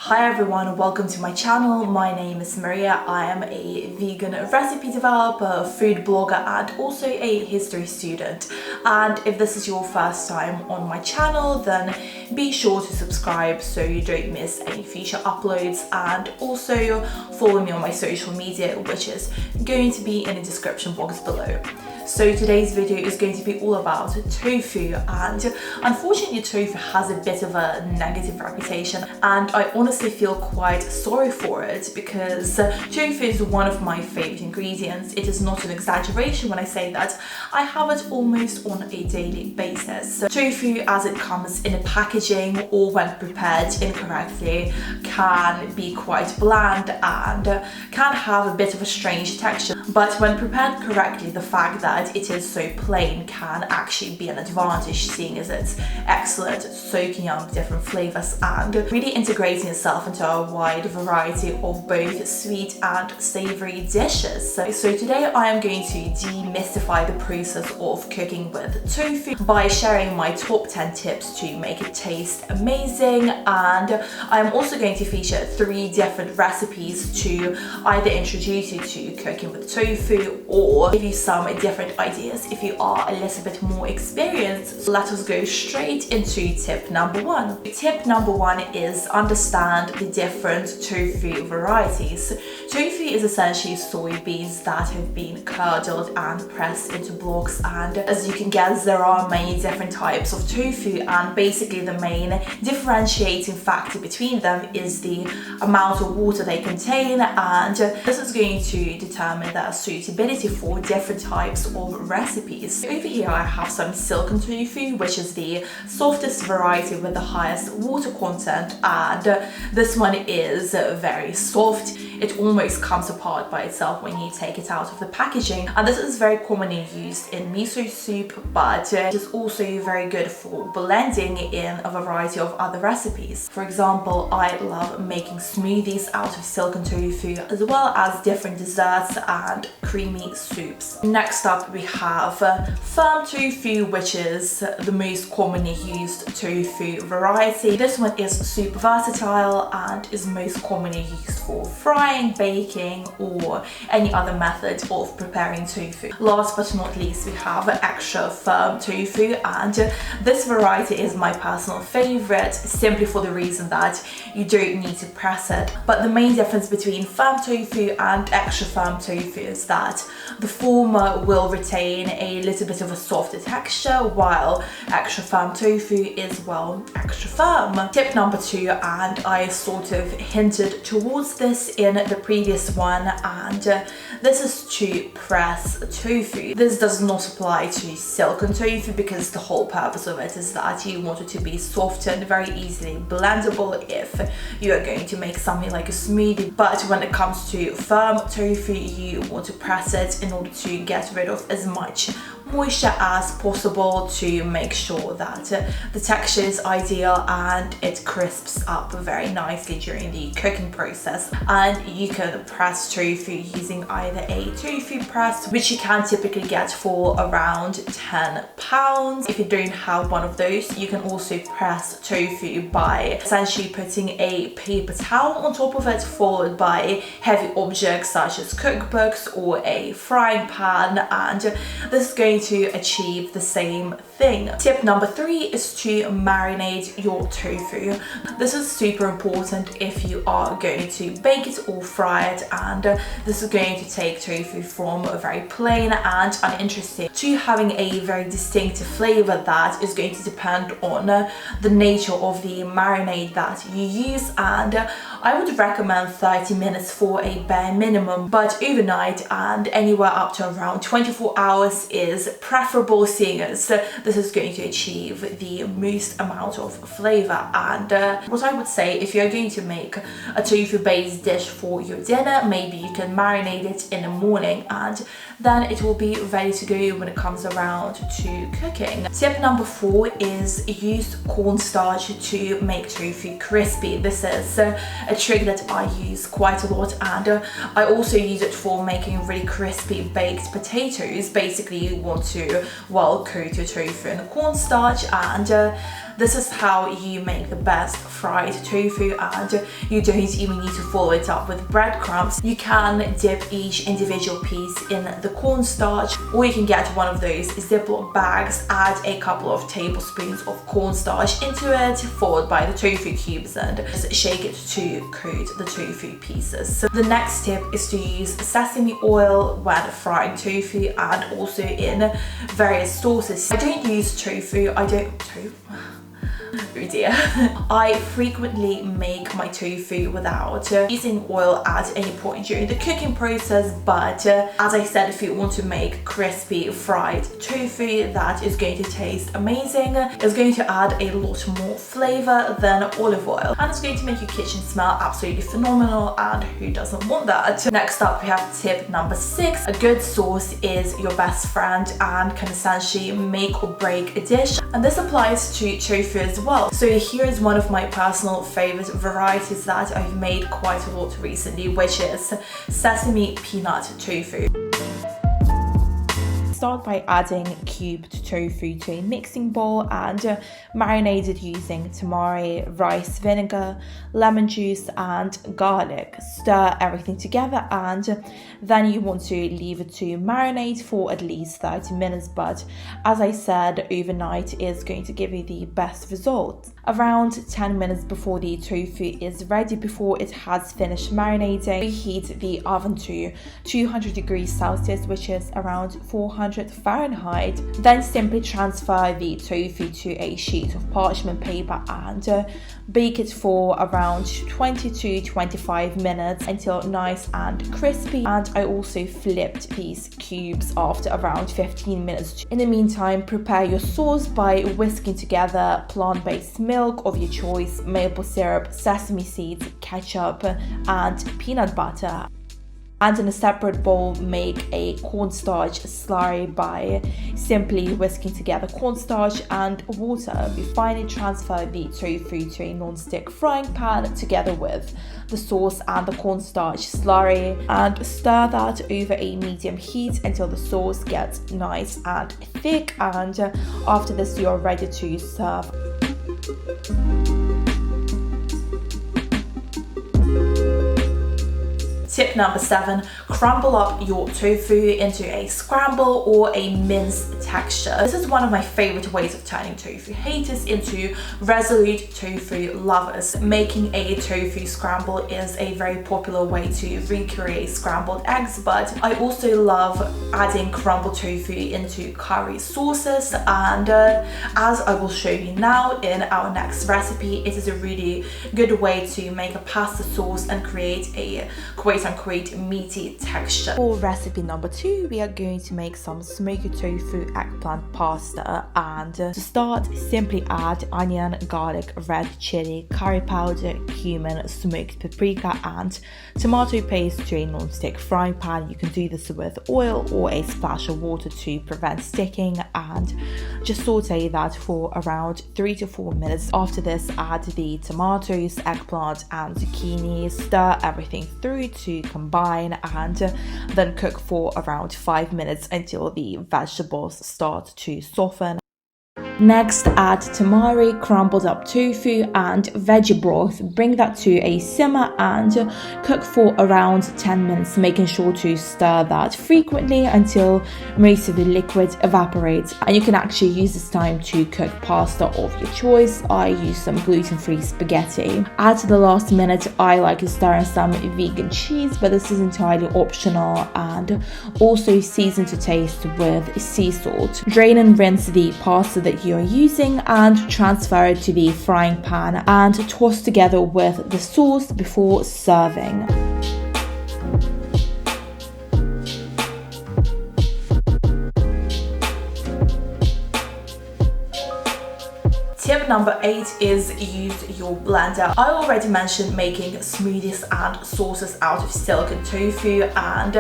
Hi everyone, welcome to my channel. My name is Maria. I am a vegan recipe developer, food blogger and also a history student. And if this is your first time on my channel, then be sure to subscribe so you don't miss any future uploads, and also follow me on my social media, which is going to be in the description box below. So today's video is going to be all about tofu, and unfortunately tofu has a bit of a negative reputation, and I honestly feel quite sorry for it because tofu is one of my favorite ingredients. It is not an exaggeration when I say that I have it almost on a daily basis. So tofu, as it comes in a packaging or when prepared incorrectly, can be quite bland and can have a bit of a strange texture, but when prepared correctly, the fact that it is so plain can actually be an advantage, seeing as it's excellent at soaking up different flavors and really integrating itself into a wide variety of both sweet and savory dishes. So today I am going to demystify the process of cooking with tofu by sharing my top 10 tips to make it taste amazing, and I'm also going to feature 3 different recipes to either introduce you to cooking with tofu or give you some different ideas if you are a little bit more experienced. So let us go straight into tip number 1. Tip number 1 is understand the different tofu varieties. Tofu is essentially soybeans that have been curdled and pressed into blocks, and as you can guess, there are many different types of tofu, and basically the main differentiating factor between them is the amount of water they contain, and this is going to determine their suitability for different types of recipes. Over here I have some silken tofu, which is the softest variety with the highest water content, and this one is very soft. It almost comes apart by itself when you take it out of the packaging, and this is very commonly used in miso soup, but it is also very good for blending in a variety of other recipes. For example, I love making smoothies out of silken tofu, as well as different desserts and creamy soups. Next up we have firm tofu, which is the most commonly used tofu variety. This one is super versatile and is most commonly used for frying, baking, or any other method of preparing tofu. Last but not least, we have extra firm tofu, and this variety is my personal favorite simply for the reason that you don't need to press it. But the main difference between firm tofu and extra firm tofu is that the former will retain a little bit of a softer texture, while extra firm tofu is, well, extra firm. Tip number 2, and I sort of hinted towards this in the previous one, and this is to press tofu. This does not apply to silken tofu because the whole purpose of it is that you want it to be soft and very easily blendable if you are going to make something like a smoothie. But when it comes to firm tofu, you want to press it in order to get rid of as much moisture as possible to make sure that the texture is ideal and it crisps up very nicely during the cooking process. And you can press tofu using either a tofu press, which you can typically get for around £10. If you don't have one of those, you can also press tofu by essentially putting a paper towel on top of it, followed by heavy objects such as cookbooks or a frying pan, and this is going to achieve the same thing. Tip number 3 is to marinate your tofu. This is super important if you are going to bake it or fry it, and this is going to take tofu from a very plain and uninteresting to having a very distinctive flavor that is going to depend on the nature of the marinade that you use, and I would recommend 30 minutes for a bare minimum, but overnight and anywhere up to around 24 hours is preferable, seeing as this is going to achieve the most amount of flavor. And what I would say, if you're going to make a tofu based dish for your dinner, maybe you can marinate it in the morning and then it will be ready to go when it comes around to cooking. Tip number 4 is use cornstarch to make tofu crispy. This is a trick that I use quite a lot, and I also use it for making really crispy baked potatoes. Basically, you want want to coat your tofu in cornstarch, and this is how you make the best fried tofu, and you don't even need to follow it up with breadcrumbs. You can dip each individual piece in the cornstarch, or you can get one of those Ziploc bags, add a couple of tablespoons of cornstarch into it, followed by the tofu cubes, and just shake it to coat the tofu pieces. So the next tip is to use sesame oil when frying tofu, and also in various sauces. I don't use tofu, oh dear. I frequently make my tofu without using oil at any point during the cooking process, but as I said, if you want to make crispy fried tofu that is going to taste amazing, it's going to add a lot more flavor than olive oil, and it's going to make your kitchen smell absolutely phenomenal, and who doesn't want that? Next up, we have tip number 6. A good sauce is your best friend and can essentially make or break a dish, and this applies to tofu as well. So here is one of my personal favorite varieties that I've made quite a lot recently, which is sesame peanut tofu. Start by adding cubed tofu to a mixing bowl and marinate it using tamari, rice vinegar, lemon juice and garlic. Stir everything together, and then you want to leave it to marinate for at least 30 minutes, but as I said, overnight is going to give you the best result. Around 10 minutes before the tofu is ready, before it has finished marinating, reheat the oven to 200 degrees Celsius, which is around 400 Fahrenheit. Then simply transfer the tofu to a sheet of parchment paper and bake it for around 20 to 25 minutes until nice and crispy. And I also flipped these cubes after around 15 minutes. In the meantime, prepare your sauce by whisking together plant-based milk of your choice, maple syrup, sesame seeds, ketchup and peanut butter. And in a separate bowl, make a cornstarch slurry by simply whisking together cornstarch and water. We finally transfer the tofu to a non-stick frying pan together with the sauce and the cornstarch slurry, and stir that over a medium heat until the sauce gets nice and thick, and after this you are ready to serve. Tip number 7, crumble up your tofu into a scramble or a mince texture. This is one of my favorite ways of turning tofu haters into resolute tofu lovers. Making a tofu scramble is a very popular way to recreate scrambled eggs, but I also love adding crumbled tofu into curry sauces, and as I will show you now in our next recipe, it is a really good way to make a pasta sauce and create a quote-unquote meaty texture. For recipe number 2, we are going to make some smoky tofu eggplant pasta, and to start, simply add onion, garlic, red chili, curry powder, cumin, smoked paprika and tomato paste to a non-stick frying pan. You can do this with oil or a splash of water to prevent sticking, and just saute that for around 3 to 4 minutes. After this, add the tomatoes, eggplant and zucchini, stir everything through to combine, and then cook for around 5 minutes until the vegetables start to soften. Next, add tamari, crumbled up tofu and veggie broth. Bring that to a simmer and cook for around 10 minutes, making sure to stir that frequently until most of the liquid evaporates. And you can actually use this time to cook pasta of your choice. I use some gluten-free spaghetti. At the last minute, I like to stir in some vegan cheese, but this is entirely optional, and also season to taste with sea salt. Drain and rinse the pasta that you're using and transfer it to the frying pan and toss together with the sauce before serving. Tip number 8 is use your blender. I already mentioned making smoothies and sauces out of silken tofu, and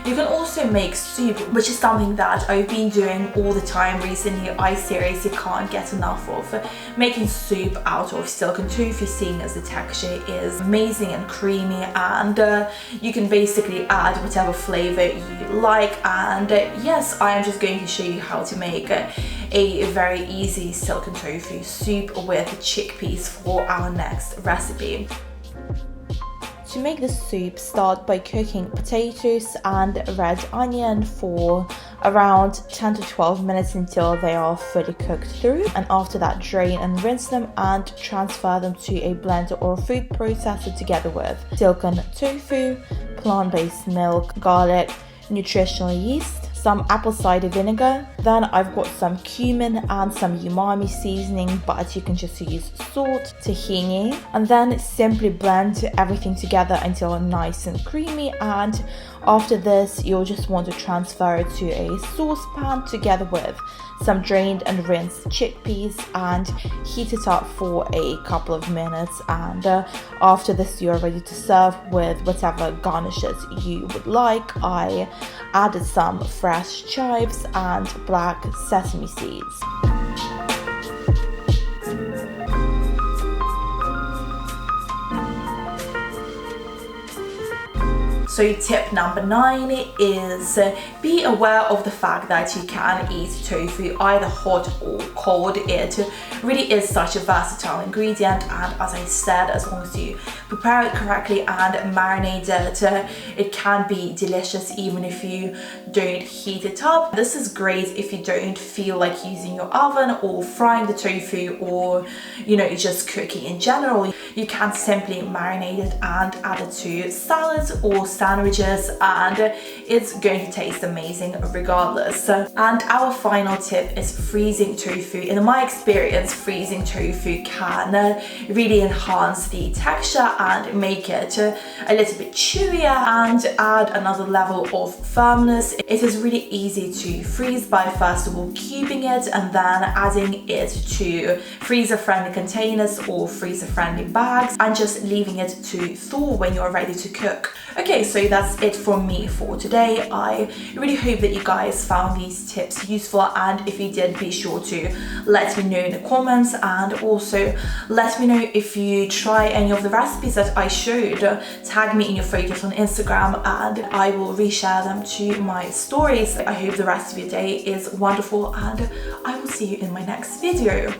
you can also make soup, which is something that I've been doing all the time recently. I seriously can't get enough of making soup out of silken tofu, seeing as the texture is amazing and creamy, and you can basically add whatever flavor you like. And yes, I am just going to show you how to make a very easy silken tofu soup with chickpeas for our next recipe. To make the soup, start by cooking potatoes and red onion for around 10 to 12 minutes until they are fully cooked through, and after that drain and rinse them and transfer them to a blender or a food processor together with silken tofu, plant-based milk, garlic, nutritional yeast, some apple cider vinegar. Then I've got some cumin and some umami seasoning, but you can just use salt, tahini, and then simply blend everything together until nice and creamy. And after this, you'll just want to transfer it to a saucepan together with some drained and rinsed chickpeas and heat it up for a couple of minutes. And after this, you're ready to serve with whatever garnishes you would like. I added some fresh chives and black sesame seeds. So tip number 9 is be aware of the fact that you can eat tofu either hot or cold. It really is such a versatile ingredient, and as I said, as long as you prepare it correctly and marinate it, it can be delicious even if you don't heat it up. This is great if you don't feel like using your oven or frying the tofu, or just cooking in general. You can simply marinate it and add it to salads or sandwiches, and it's going to taste amazing regardless. And our final tip is freezing tofu. In my experience, freezing tofu can really enhance the texture and make it a little bit chewier and add another level of firmness. It is really easy to freeze by first of all cubing it and then adding it to freezer-friendly containers or freezer-friendly bags and just leaving it to thaw when you're ready to cook. Okay, so that's it from me for today. I really hope that you guys found these tips useful, and if you did, be sure to let me know in the comments, and also let me know if you try any of the recipes that I showed. Tag me in your photos on Instagram and I will reshare them to my stories. I hope the rest of your day is wonderful, and I will see you in my next video.